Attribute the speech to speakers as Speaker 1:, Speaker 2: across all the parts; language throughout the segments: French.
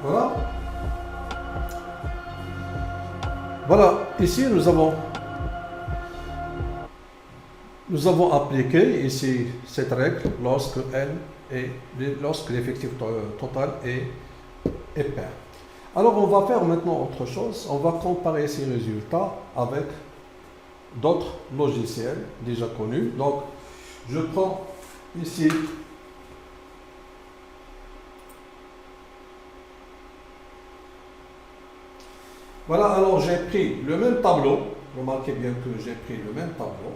Speaker 1: Voilà. Voilà, ici nous avons appliqué ici cette règle lorsque l'effectif total est pair. Alors on va faire maintenant autre chose, on va comparer ces résultats avec d'autres logiciels déjà connus. Donc je prends ici voilà, alors j'ai pris le même tableau, remarquez bien que j'ai pris le même tableau.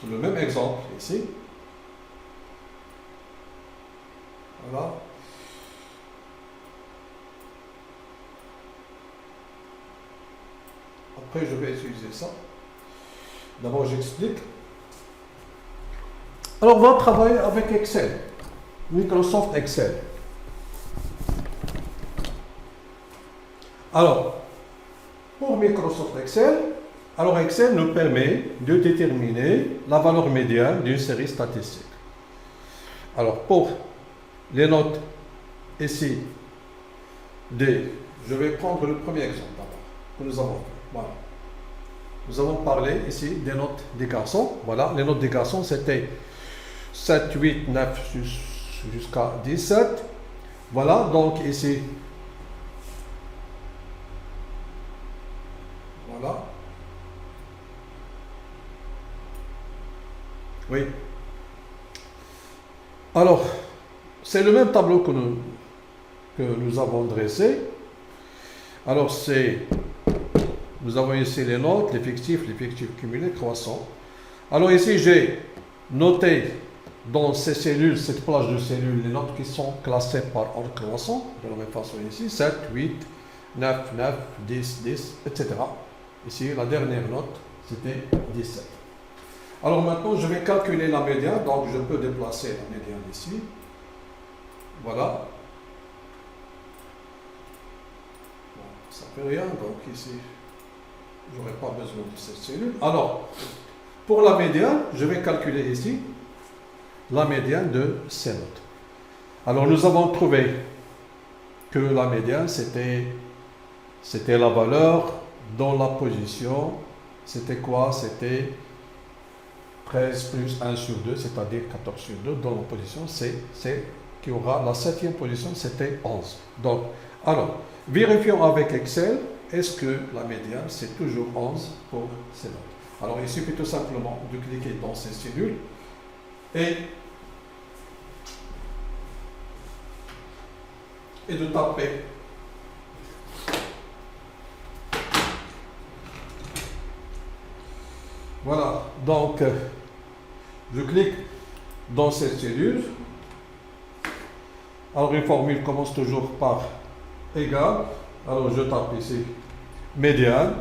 Speaker 1: Le même exemple ici. Voilà. Après, je vais utiliser ça. D'abord, j'explique. Alors, on va travailler avec Excel. Microsoft Excel. Alors, pour Microsoft Excel, alors Excel nous permet de déterminer la valeur médiane d'une série statistique. Alors, pour les notes ici, je vais prendre le premier exemple d'abord que nous avons fait. Voilà. Nous avons parlé ici des notes des garçons. Voilà, les notes des garçons, c'était 7, 8, 9 jusqu'à 17. Voilà, donc ici, voilà. Oui. Alors, c'est le même tableau que nous avons dressé. Alors, nous avons ici les notes, l'effectif cumulé, croissant. Alors ici, j'ai noté dans ces cellules, cette plage de cellules, les notes qui sont classées par ordre croissant, de la même façon ici, 7, 8, 9, 9, 10, 10, etc. Ici, la dernière note, c'était 17. Alors maintenant, je vais calculer la médiane, donc je peux déplacer la médiane ici. Voilà. Bon, ça ne fait rien, donc ici, je n'aurai pas besoin de cette cellule. Alors, pour la médiane, je vais calculer ici la médiane de ces notes. Alors, nous avons trouvé que la médiane, c'était la valeur dans la position. C'était quoi? C'était 13 plus 1 sur 2, c'est-à-dire 14 sur 2 dans la position C, qui aura la 7e position, c'était 11. Donc, alors, vérifions avec Excel, est-ce que la médiane, c'est toujours 11 pour ces notes. Alors, il suffit tout simplement de cliquer dans ces cellules et de taper voilà, donc je clique dans cette cellule. Alors une formule commence toujours par égal. Alors je tape ici médiane.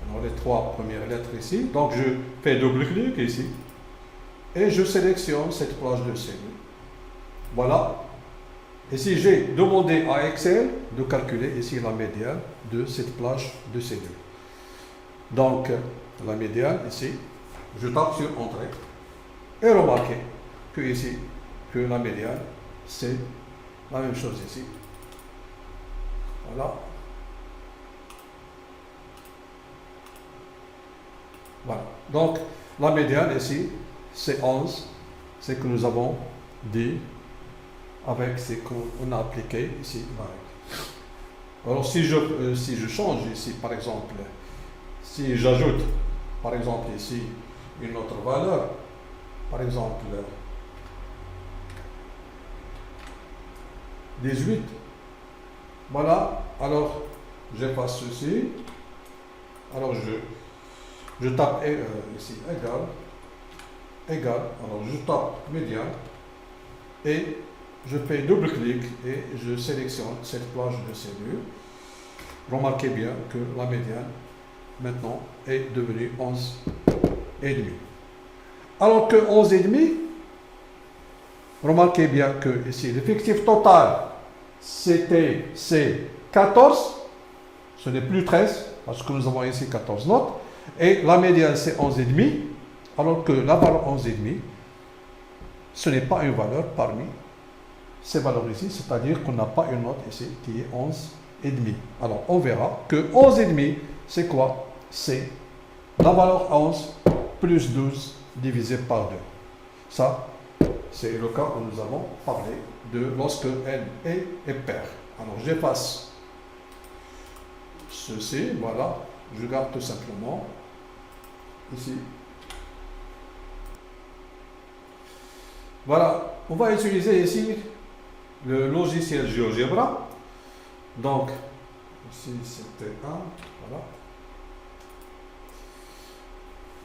Speaker 1: Alors les 3 premières lettres ici. Donc je fais double-clic ici. Et je sélectionne cette plage de cellules. Voilà. Ici j'ai demandé à Excel de calculer ici la médiane de cette plage de cellules. Donc la médiane ici, je tape sur Entrée. Et remarquez que ici, que la médiane, c'est la même chose ici. Voilà. Voilà. Donc, la médiane ici, c'est 11. C'est ce que nous avons dit avec ce qu'on a appliqué ici. Alors, si je change ici, par exemple, si j'ajoute, par exemple, ici, une autre valeur, par exemple, 18, voilà, alors j'efface ceci, alors je tape ici égal, alors je tape médiane et je fais double-clic et je sélectionne cette plage de cellules. Remarquez bien que la médiane maintenant est devenue 11,5. Alors que 11,5, remarquez bien que ici l'effectif total c'est 14, ce n'est plus 13 parce que nous avons ici 14 notes, et la médiane c'est 11,5. alors que la valeur 11,5, ce n'est pas une valeur parmi ces valeurs ici, c'est-à-dire qu'on n'a pas une note ici qui est 11,5. Alors on verra que 11,5, c'est quoi? C'est la valeur 11 plus 12 divisé par 2. Ça, c'est le cas où nous avons parlé de lorsque n est pair. Alors j'efface ceci, voilà, je garde tout simplement ici. Voilà, on va utiliser ici le logiciel GeoGebra. Donc, ici c'était 1, voilà.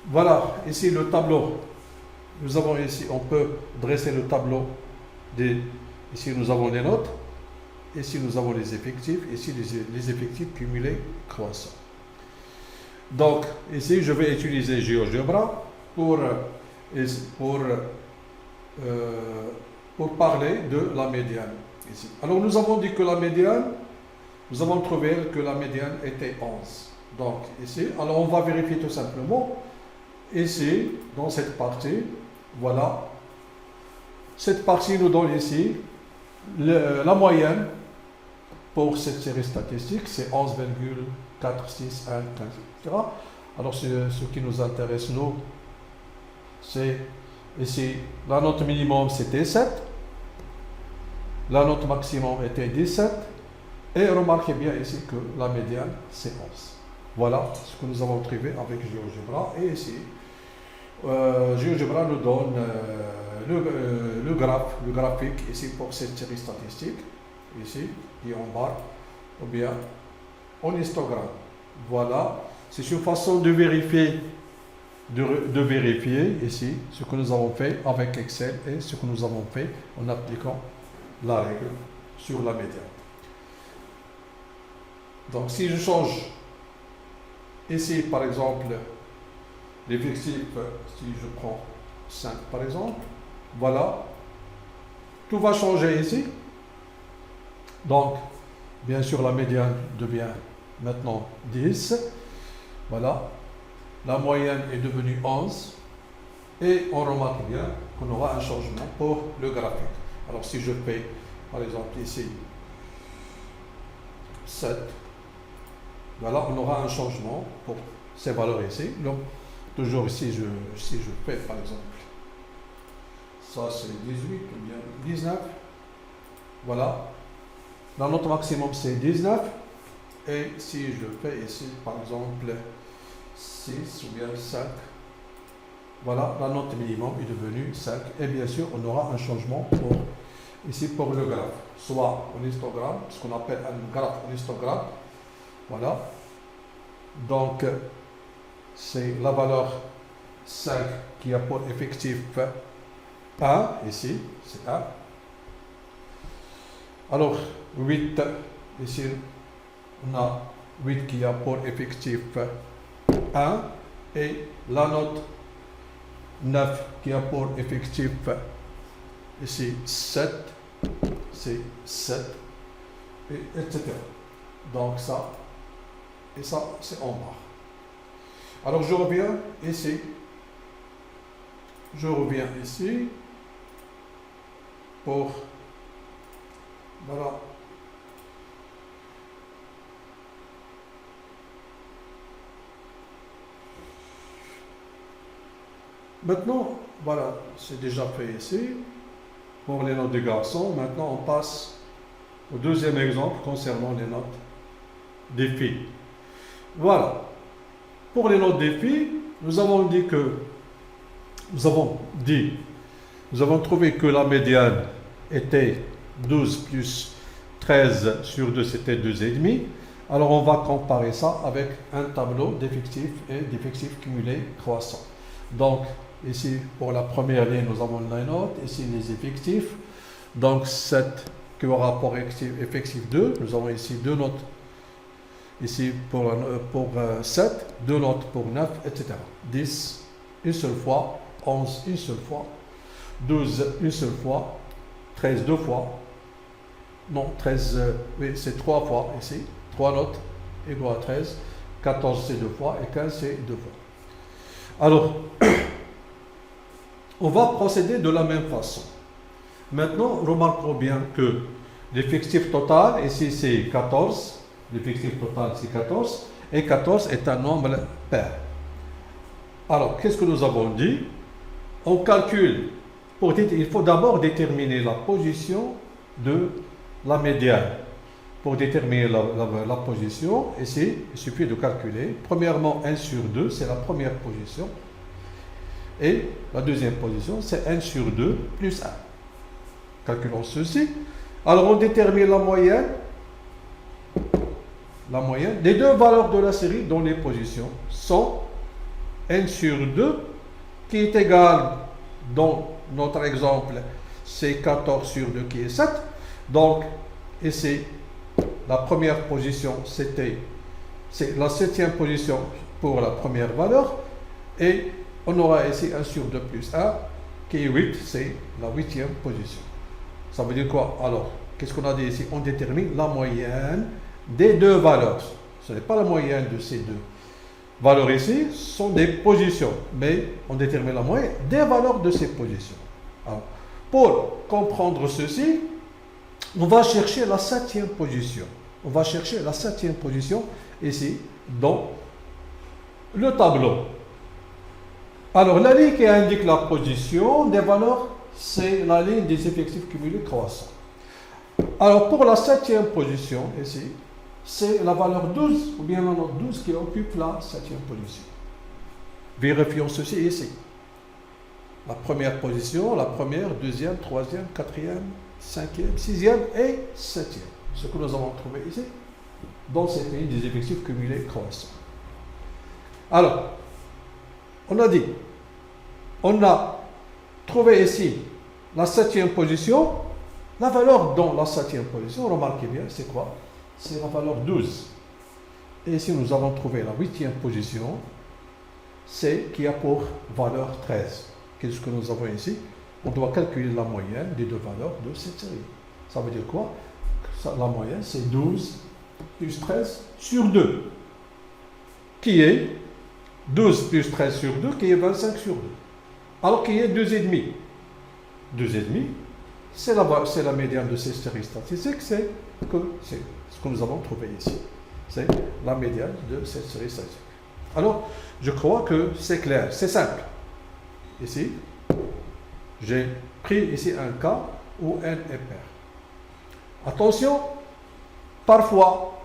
Speaker 1: Voilà, ici le tableau. Nous avons ici, on peut dresser le tableau ici nous avons les notes, ici nous avons les effectifs, ici les effectifs cumulés croissants. Donc, ici je vais utiliser GeoGebra pour parler de la médiane. Ici. Alors nous avons dit que la médiane, nous avons trouvé que la médiane était 11. Donc ici, alors on va vérifier tout simplement. Ici, dans cette partie, voilà. Cette partie nous donne ici la moyenne pour cette série statistique, c'est 11,461, etc. Alors ce qui nous intéresse, nous, c'est ici, la note minimum c'était 7, la note maximum était 17, et remarquez bien ici que la médiane c'est 11. Voilà ce que nous avons trouvé avec GeoGebra. Et ici, GeoGebra nous donne le graphique ici pour cette série statistique, ici, qui est en barre, ou bien en histogramme. Voilà, c'est une façon de vérifier, de vérifier ici ce que nous avons fait avec Excel et ce que nous avons fait en appliquant la règle sur la médiane. Donc si je change ici par exemple l'effectif, si je prends 5 par exemple, voilà, tout va changer ici. Donc bien sûr la médiane devient maintenant 10, voilà, la moyenne est devenue 11 et on remarque bien qu'on aura un changement pour le graphique. Alors si je fais par exemple ici 7, voilà, on aura un changement pour ces valeurs ici. Donc toujours ici, si je fais par exemple, ça c'est 18 ou bien 19, voilà, la note maximum c'est 19, et si je fais ici par exemple 6 ou bien 5, voilà, la note minimum est devenue 5, et bien sûr on aura un changement ici pour le graphe, soit en histogramme, ce qu'on appelle un graphe en histogramme, voilà, donc c'est la valeur 5 qui a pour effectif 1, ici, c'est 1. Alors, 8, ici, on a 8 qui a pour effectif 1, et la note 9 qui a pour effectif, ici, 7, c'est 7, et etc. Donc ça, et ça, c'est en bas. Alors je reviens ici. Je reviens ici pour, voilà, maintenant, voilà, c'est déjà fait ici pour les notes des garçons. Maintenant on passe au deuxième exemple concernant les notes des filles. Voilà, pour les notes des filles, nous avons trouvé que la médiane était 12 plus 13 sur 2, c'était 2,5. Alors on va comparer ça avec un tableau d'effectifs et d'effectifs cumulés croissants. Donc ici pour la première ligne nous avons les notes, ici les effectifs. Donc 7 qui aura pour effectif 2, nous avons ici 2 notes. Ici pour 7, 2 notes pour 9, etc. 10, une seule fois. 11, une seule fois. 12, une seule fois. 13, 2 fois. Non, 13, oui, c'est 3 fois ici. 3 notes égale à 13. 14, c'est 2 fois. Et 15, c'est 2 fois. Alors, On va procéder de la même façon. Maintenant, remarquons bien que l'effectif total, ici c'est 14, l'effectif total c'est 14, et 14 est un nombre pair. Alors, qu'est-ce que nous avons dit? On calcule, il faut d'abord déterminer la position de la médiane. Pour déterminer la position, ici, il suffit de calculer. Premièrement, 1 sur 2, c'est la première position. Et la deuxième position, c'est 1 sur 2 plus 1. Calculons ceci. Alors, on détermine la moyenne des deux valeurs de la série dont les positions sont 1 sur 2, qui est égal, dans notre exemple, c'est 14 sur 2 qui est 7. Donc, ici, la première position, c'est la 7e position pour la première valeur. Et on aura ici 1 sur 2 plus 1, qui est 8, c'est la 8e position. Ça veut dire quoi? Alors, qu'est-ce qu'on a dit ici? On détermine la moyenne des deux valeurs. Ce n'est pas la moyenne de ces deux valeurs ici, sont des positions. Mais on détermine la moyenne des valeurs de ces positions. Alors, pour comprendre ceci, on va chercher la 7e position. On va chercher la 7e position ici dans le tableau. Alors, la ligne qui indique la position des valeurs, c'est la ligne des effectifs cumulés croissants. Alors, pour la 7e position ici, c'est la valeur 12, ou bien la note 12 qui occupe la 7e position. Vérifions ceci ici. La première position, la première, deuxième, troisième, quatrième, 5e, 6e et 7e. Ce que nous avons trouvé ici, dans cette ligne des effectifs cumulés croissants. Alors, on a dit, on a trouvé ici la 7e position, la valeur dans la 7e position, remarquez bien, c'est quoi? C'est la valeur 12. Et ici, nous avons trouvé la 8e position, c'est qui a pour valeur 13. Qu'est-ce que nous avons ici? On doit calculer la moyenne des deux valeurs de cette série. Ça veut dire quoi? La moyenne, c'est 12 plus 13 sur 2, qui est 12 plus 13 sur 2, qui est 25 sur 2. Alors qu'il y a 2,5. 2,5, c'est la médiane de ces séries statistiques, c'est ce que nous avons trouvé ici. C'est la médiane de cette série statistique. Alors, je crois que c'est clair, c'est simple. Ici, j'ai pris ici un cas où n est pair. Attention, parfois,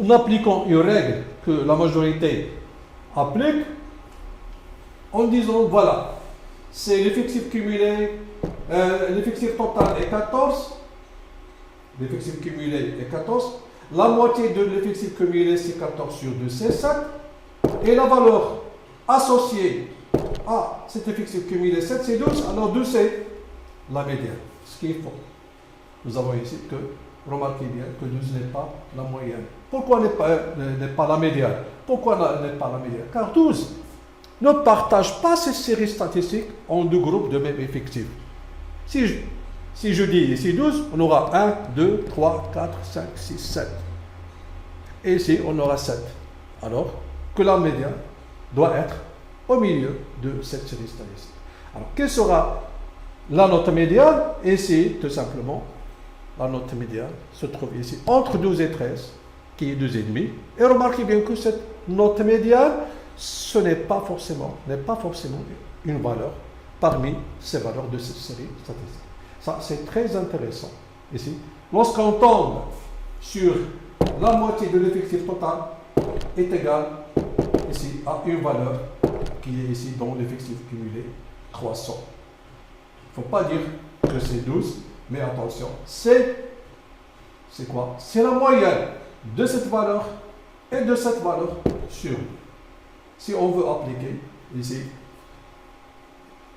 Speaker 1: en appliquant une règle que la majorité applique, en disant, voilà, c'est l'effectif cumulé, l'effectif total est 14, l'effectif cumulé est 14, la moitié de l'effectif cumulé, c'est 14 sur 2, c'est 7, et la valeur associée à cet effectif cumulé 7, c'est 12, alors 2, c'est la médiane, ce qui est faux. Nous avons ici que, remarquez bien, que 12 n'est pas la moyenne. Pourquoi n'est pas la médiane? Pourquoi n'est pas la médiane? Car 12 ne partage pas ces séries statistiques en deux groupes de même effectif. Si je dis ici 12, on aura 1, 2, 3, 4, 5, 6, 7. Et ici, on aura 7. Alors que la médiane doit être au milieu de cette série statistique. Alors, quelle sera la note médiane? Ici, tout simplement, la note médiane se trouve ici entre 12 et 13, qui est 2,5. Et remarquez bien que cette note médiane, ce n'est pas forcément une valeur parmi ces valeurs de cette série statistique. Ça, c'est très intéressant. Ici, lorsqu'on tombe sur la moitié de l'effectif total est égal ici à une valeur qui est ici dans l'effectif cumulé croissant. Il ne faut pas dire que c'est 12, mais attention, c'est quoi? C'est la moyenne de cette valeur et de cette valeur sur. Si on veut appliquer ici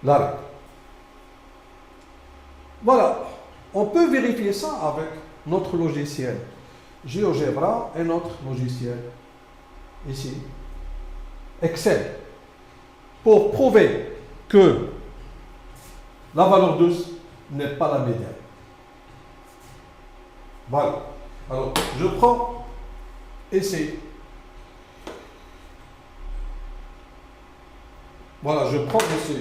Speaker 1: la règle. Voilà, on peut vérifier ça avec notre logiciel GeoGebra et notre logiciel ici Excel pour prouver que la valeur 12 n'est pas la médiane. Voilà. Alors, je prends ici. Voilà, je prends ici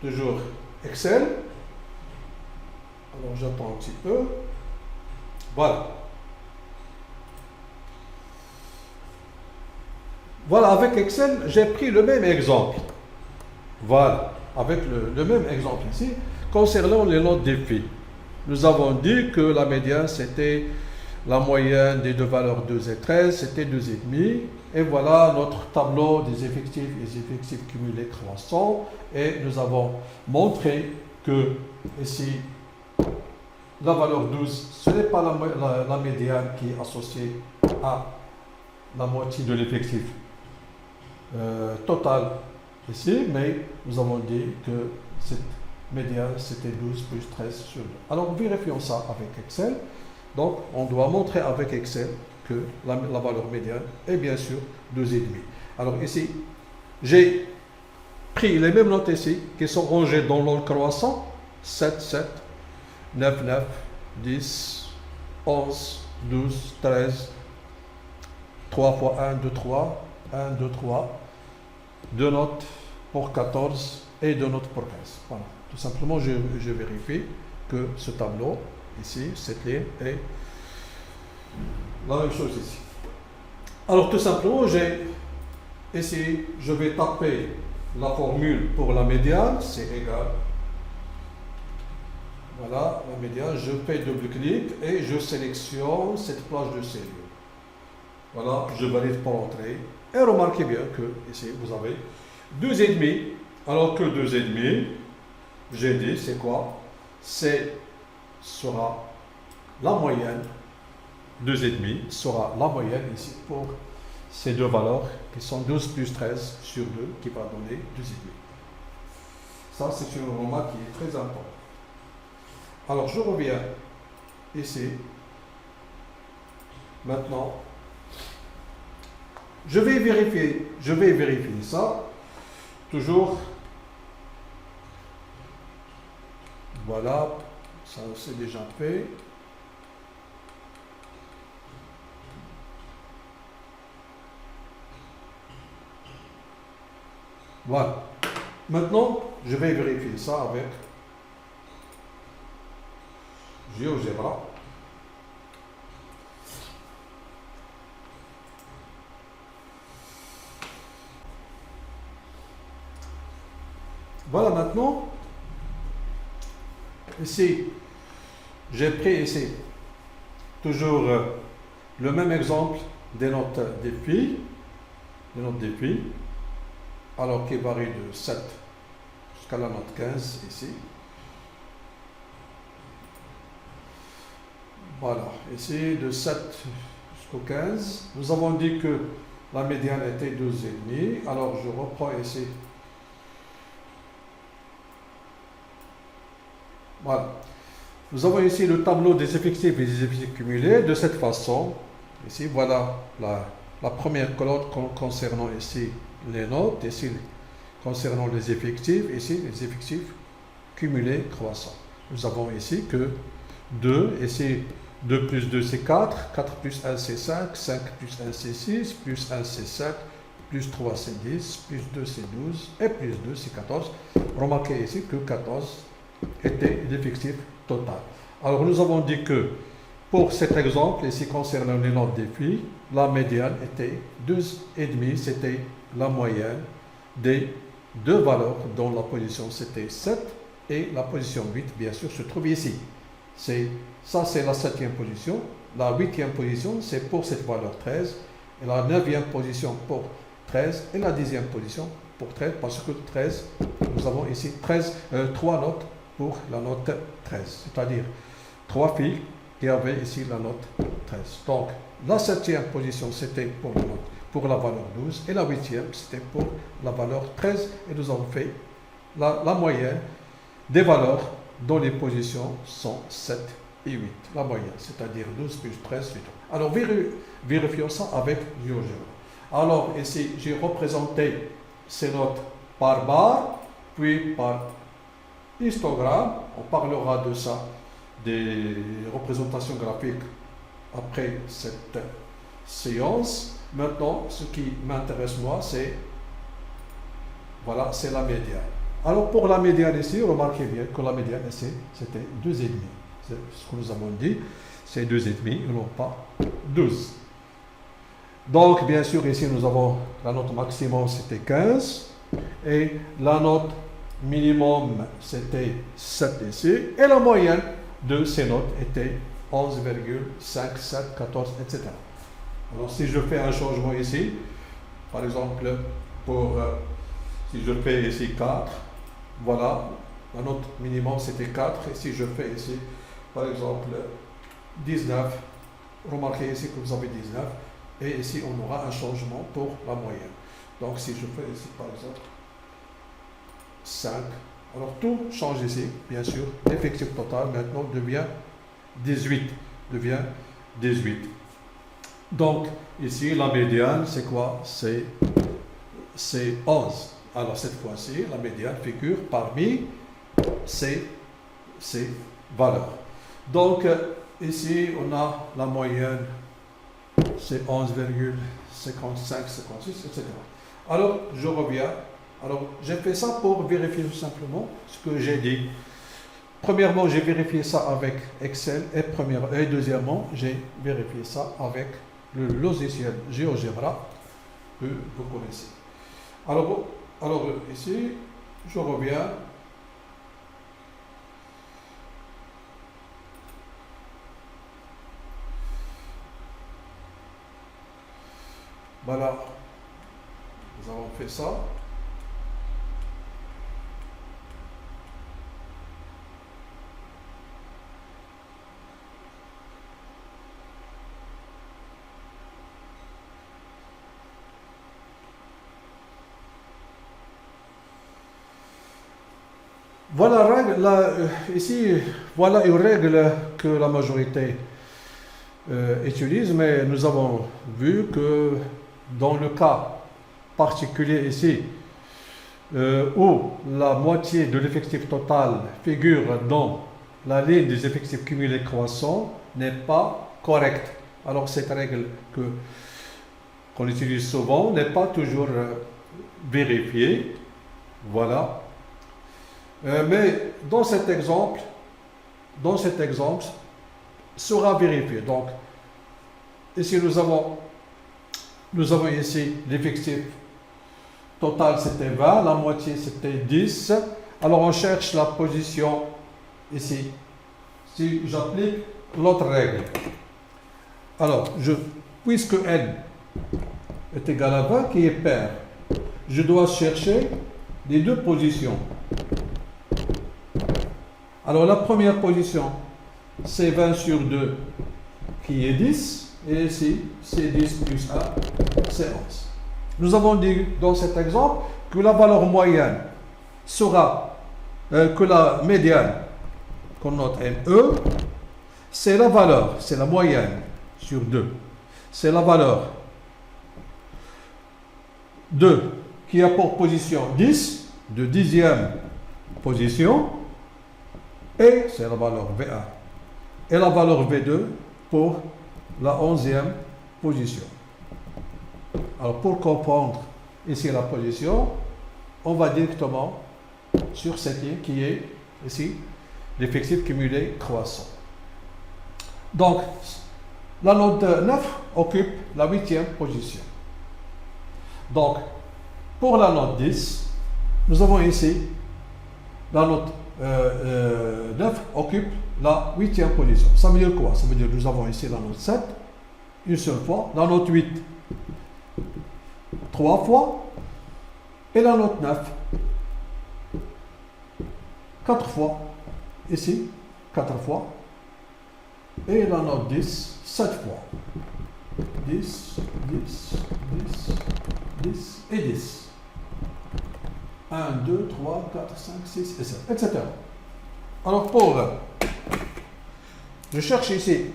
Speaker 1: toujours Excel. Alors j'attends un petit peu. Voilà. Voilà, avec Excel, j'ai pris le même exemple. Voilà, avec le même exemple ici, concernant les notes défis. Nous avons dit que la médiane, c'était la moyenne des deux valeurs 2 et 13, c'était 2,5. Et voilà notre tableau des effectifs et des effectifs cumulés croissants. Et nous avons montré que ici, la valeur 12, ce n'est pas la médiane qui est associée à la moitié de l'effectif total ici, mais nous avons dit que cette médiane, c'était 12 plus 13 sur 2. Alors, vérifions ça avec Excel. Donc, on doit montrer avec Excel que la valeur médiane est bien sûr 2,5. Alors ici, j'ai pris les mêmes notes ici, qui sont rangées dans l'ordre croissant, 7, 7, 9, 9, 10, 11, 12, 13, 3 fois 1, 2, 3, 1, 2, 3, 2 notes pour 14 et 2 notes pour 15. Voilà, tout simplement, je vérifie que ce tableau, ici, cette ligne est la même chose ici. Alors, tout simplement, ici, je vais taper la formule pour la médiane, c'est égal. Voilà, la médiane, je fais double-clic et je sélectionne cette plage de cellule. Voilà, je valide pour entrer. Et remarquez bien que ici, vous avez 2,5. Alors que 2,5, j'ai dit, c'est quoi? Sera la moyenne. 2,5 sera la moyenne ici pour ces deux valeurs qui sont 12 plus 13 sur 2 qui va donner 2,5. Ça, c'est une remarque qui est très importante. Alors, je reviens ici. Maintenant, je vais vérifier ça. Toujours. Voilà, ça c'est déjà fait. Voilà. Maintenant, je vais vérifier ça avec GeoGebra. Voilà, maintenant, ici, j'ai pris ici toujours le même exemple des notes défis, alors qui varie de 7 jusqu'à la note 15 ici. Voilà, ici de 7 jusqu'au 15. Nous avons dit que la médiane était 2,5. Alors je reprends ici. Voilà. Nous avons ici le tableau des effectifs et des effectifs cumulés de cette façon. Ici, voilà la première colonne concernant ici les notes, ici concernant les effectifs, ici les effectifs cumulés croissants. Nous avons ici que 2, ici 2 plus 2 c'est 4, 4 plus 1 c'est 5, 5 plus 1 c'est 6, plus 1 c'est 7, plus 3 c'est 10, plus 2 c'est 12, et plus 2 c'est 14. Remarquez ici que 14 était l'effectif total. Alors nous avons dit que pour cet exemple, ici concernant les notes défis, la médiane était 2,5, c'était la moyenne des deux valeurs dont la position c'était 7 et la position 8 bien sûr se trouve ici. Ça c'est la 7e position, la 8e position c'est pour cette valeur 13 et la 9e position pour 13 et la 10e position pour 13 parce que 13, nous avons ici 3 notes pour la note 13, c'est-à-dire 3 filles qui avaient ici la note 13. Donc, la 7e position, c'était pour la valeur 12, et la 8e, c'était pour la valeur 13, et nous avons fait la moyenne des valeurs dont les positions sont 7 et 8. La moyenne, c'est-à-dire 12 plus 13, 8. Alors, vérifions ça avec GeoGebra. Alors, ici, j'ai représenté ces notes par barre, puis par histogramme. On parlera de ça, des représentations graphiques après cette séance. Maintenant, ce qui m'intéresse moi, c'est la médiane. Alors pour la médiane ici, remarquez bien que la médiane ici, c'était 2,5. C'est ce que nous avons dit, c'est 2,5 et non pas 12. Donc bien sûr ici nous avons la note maximum c'était 15 et la note minimum c'était 7 ici et la moyenne de ces notes était 11,5, 7, 14, etc. Alors si je fais un changement ici, par exemple si je fais ici 4, voilà, la note minimum c'était 4 et si je fais ici par exemple 19, remarquez ici que vous avez 19 et ici on aura un changement pour la moyenne. Donc si je fais ici par exemple 5, alors tout change ici, bien sûr, l'effectif total maintenant devient 18, Donc ici la médiane c'est quoi? C'est 11. Alors cette fois-ci la médiane figure parmi ces valeurs. Donc ici on a la moyenne c'est 11,55, 56, etc. Alors je reviens. Alors j'ai fait ça pour vérifier tout simplement ce que j'ai dit. Premièrement, j'ai vérifié ça avec Excel et deuxièmement, j'ai vérifié ça avec le logiciel GeoGebra que vous connaissez. Alors ici, je reviens. Voilà, nous avons fait ça. Voilà, ici, voilà une règle que la majorité utilise, mais nous avons vu que dans le cas particulier ici, où la moitié de l'effectif total figure dans la ligne des effectifs cumulés croissants, n'est pas correcte. Alors cette règle qu'on utilise souvent n'est pas toujours vérifiée. Voilà. Mais dans cet exemple, sera vérifié. Donc, ici nous avons ici l'effectif total c'était 20, la moitié c'était 10. Alors on cherche la position ici. Si j'applique l'autre règle. Alors, puisque n est égal à 20 qui est pair, je dois chercher les deux positions. Alors la première position, c'est 20 sur 2 qui est 10. Et ici, c'est 10 plus 1, c'est 11. Nous avons dit dans cet exemple que la valeur moyenne sera, que la médiane, qu'on note ME, c'est la valeur, c'est la moyenne sur 2. C'est la valeur 2 qui a pour position 10, de 10e position, et c'est la valeur V1. Et la valeur V2 pour la 11e position. Alors pour comprendre ici la position, on va directement sur cette ligne qui est ici l'effectif cumulé croissant. Donc la note 9 occupe la 8e position. Donc pour la note 10, nous avons ici la note 9 occupe la 8e position. Ça veut dire quoi? Ça veut dire que nous avons ici la note 7, une seule fois, la note 8, 3 fois, et la note 9, 4 fois, ici, 4 fois, et la note 10, 7 fois. 10, 10, 10, 10 et 10. 1, 2, 3, 4, 5, 6 et 7, etc. Alors je cherche ici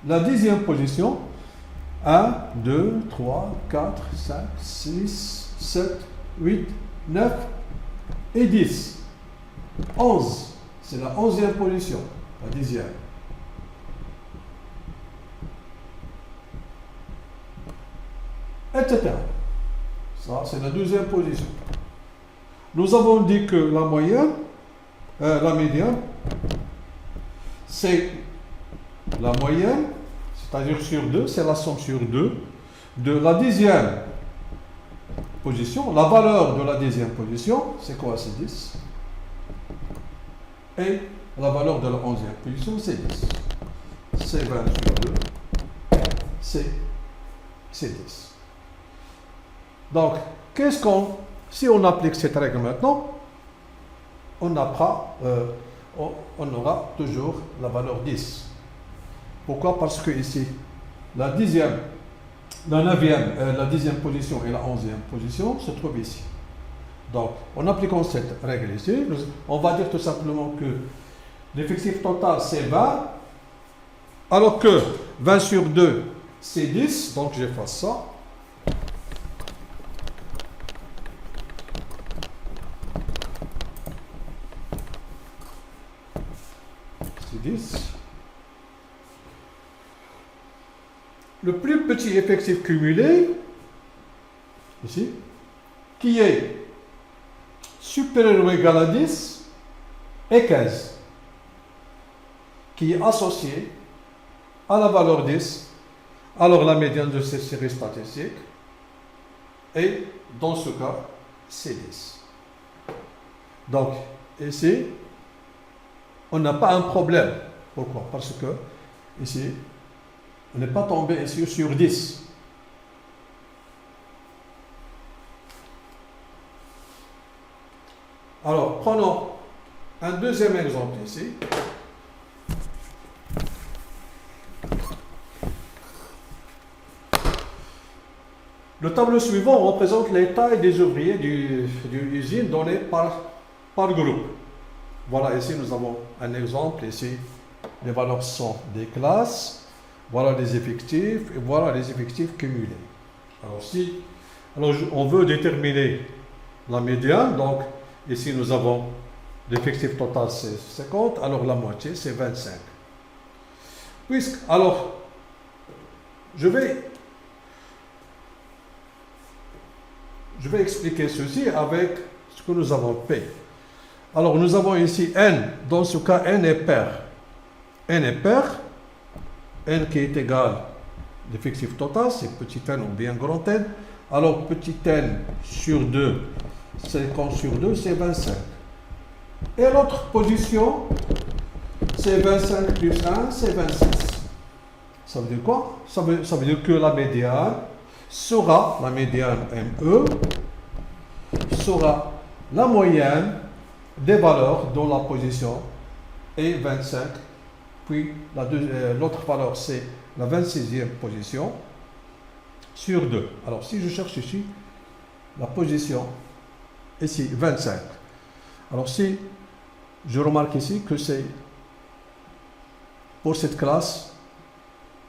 Speaker 1: la 10e position. 1, 2, 3, 4, 5, 6, 7, 8, 9 et 10. 11, c'est la 11e position, la 10e. Etc. Ça, c'est la 12e position. Nous avons dit que la moyenne, la médiane, c'est la moyenne, c'est-à-dire sur 2, c'est la somme sur 2 de la 10e position. La valeur de la 10e position, c'est quoi? C'est 10. Et la valeur de la 11e position, c'est 10. C'est 20 sur 2. C'est 10. Donc, si on applique cette règle maintenant, on aura toujours la valeur 10. Pourquoi? Parce que ici, la 10e, la 9e, la 10e position et la 11e position se trouvent ici. Donc, en appliquant cette règle ici, on va dire tout simplement que l'effectif total c'est 20, alors que 20 sur 2 c'est 10, donc j'efface ça. C'est 10. Le plus petit effectif cumulé, ici, qui est supérieur ou égal à 10, est 15, qui est associé à la valeur 10, alors la médiane de cette série statistique, et dans ce cas, c'est 10. Donc, ici, on n'a pas un problème. Pourquoi? Parce que, ici, on n'est pas tombé ici sur 10. Alors, prenons un deuxième exemple ici. Le tableau suivant représente les tailles des ouvriers d'une usine données par groupe. Voilà, ici nous avons un exemple. Ici, les valeurs sont des classes. Voilà les effectifs et voilà les effectifs cumulés. Alors, on veut déterminer la médiane. Donc, ici, nous avons l'effectif total, c'est 50. Alors, la moitié, c'est 25. Alors, je vais expliquer ceci avec ce que nous avons P. Alors, nous avons ici N. Dans ce cas, N est pair. N est pair. N qui est égal à l'effectif total, c'est petit n ou bien grand N. Alors, petit n sur 2, 50 sur 2, c'est 25. Et l'autre position, c'est 25 plus 1, c'est 26. Ça veut dire quoi? Ça veut dire que la médiane sera, la médiane ME, sera la moyenne des valeurs dont la position est 25. Puis l'autre valeur, c'est la 26e position sur 2. Alors, si je cherche ici la position, ici, 25. Alors, si je remarque ici que c'est pour cette classe,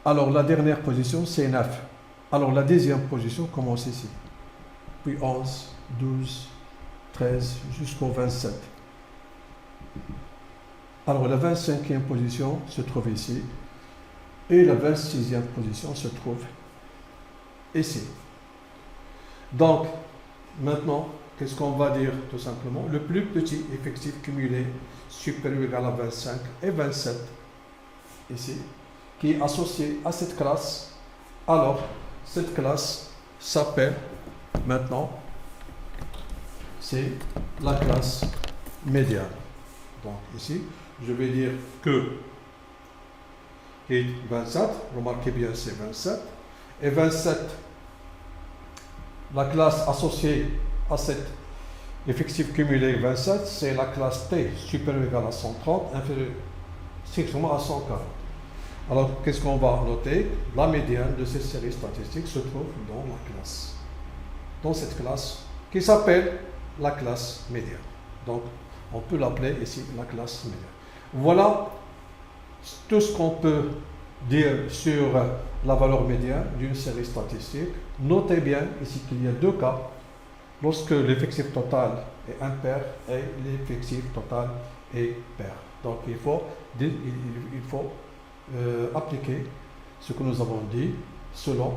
Speaker 1: alors la dernière position, c'est 9. Alors, la 10e position commence ici. Puis 11, 12, 13, jusqu'au 27. Alors, la 25e position se trouve ici. Et la 26e position se trouve ici. Donc, maintenant, qu'est-ce qu'on va dire tout simplement? Le plus petit effectif cumulé supérieur ou égal à 25 et 27, ici, qui est associé à cette classe. Alors, cette classe s'appelle maintenant, c'est la classe médiane. Donc, ici, je vais dire que et 27, remarquez bien, c'est 27. Et 27, la classe associée à cet effectif cumulé 27, c'est la classe T supérieure ou égale à 130, inférieure strictement à 140. Alors, qu'est-ce qu'on va noter? La médiane de cette série statistique se trouve dans la classe. Dans cette classe qui s'appelle la classe médiane. Donc, on peut l'appeler ici la classe médiane. Voilà tout ce qu'on peut dire sur la valeur médiane d'une série statistique. Notez bien ici qu'il y a deux cas. Lorsque l'effectif total est impair et l'effectif total est pair. Donc il faut appliquer ce que nous avons dit selon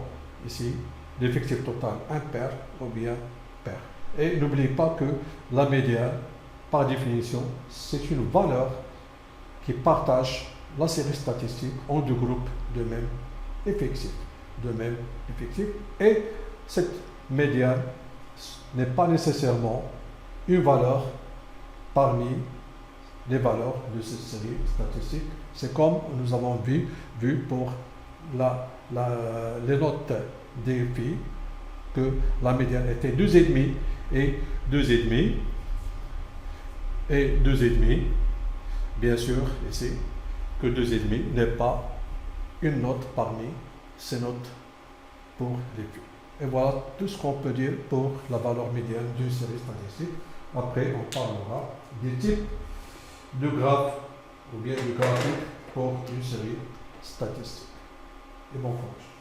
Speaker 1: ici l'effectif total impair ou bien pair. Et n'oubliez pas que la médiane, par définition, c'est une valeur qui partage la série statistique en deux groupes de même effectif. Et cette médiane n'est pas nécessairement une valeur parmi les valeurs de cette série statistique. C'est comme nous avons vu pour les notes des filles, que la médiane était 2,5 et 2,5 et 2,5. Bien sûr, ici, que 2,5 n'est pas une note parmi ces notes pour les filles. Et voilà tout ce qu'on peut dire pour la valeur médiane d'une série statistique. Après, on parlera des types de graphes ou bien de graphiques pour une série statistique. Et bon courage.